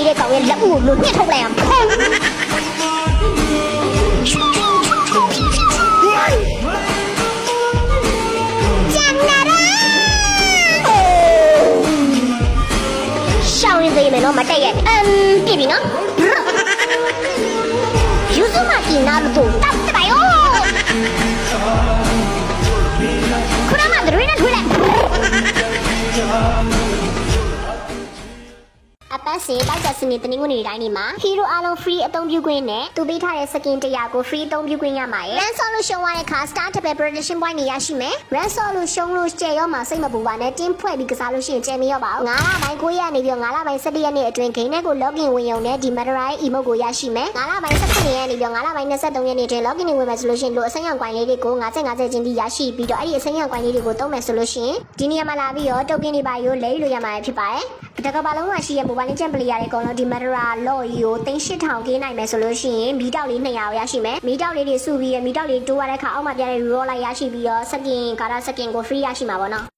ရဲ့ကောင်ရဲ့လက်ဦးကိုညှစ်ထုတ်လိုက်အောင်ရှောင်းရင်းသေးမယ်နော်မတက်ရဲ့ပြပြီနော်ယူစုမတီနာလို့တော့တက်ပါရောခုနကဒရွေးနဲ့ထွေးလိုက်အပတ်စဉ်တိုက်ကြစနေတနင်္ဂနွေတိုင်းနေ့မှာ Hero အားလုံး free အသုံးပြုခွင့်နဲ့သူပေးထားတဲ့ skin 100ကို free အသုံးပြုခွင့်ရမှာရယ် Run solo ရှုံးသွားတဲ့အခါ Star Table Protection Point နေရရှိမယ် Run solo ရှုံးလို့ကျဲရောမှာစိတ်မပူပါနဲ့တင်းဖွဲ့ပြီးကစားလို့ရှိရင်ကျဲမရောပါဘူး9လပိုင်း9ရက်နေပြီး9လပိုင်း17ရက်နေ့အတွင်း game နဲ့ကို login ဝင်ရုံနဲ့ဒီ Matter emote ကိုရရှိမယ်9လပိုင်း17ရက်နေပြီး9လပိုင်း23ရက်နေ့အတွင်း login ဝင်မယ်ဆိုလို့ရှိရင်လို့အစိမ်းရောင် coin လေးတွေကို50ချင်းတီးရရှိပြီးတော့အဲ့ဒီအစိမ်းရောင် coin လေးတွေကိုသုံးမယ်ဆိုလို့ရှိရင်ဒီနေရာမှာလာပြီးတော့ token တွေပါရိုးလဲလို့ရမှာဖြစ်ပါတယ်တကဘာလုံးမှာရှိတဲ့ mobile legend player တွေအကုန်လုံးဒီ Matter Law ကို3800给နိုင်မယ်ဆိုလို့ရှိရင်မီတောက်လေး200ရရှိမယ်မီတောက်လေးတွေစုပြီးမီတောက်လေးတိုးရတဲ့အခါအောက်မှာပြတဲ့ roll လိုက်ရရှိပြီးတော့ skin ကာရာ skin ကို free ရရှိမှာပေါ့နော်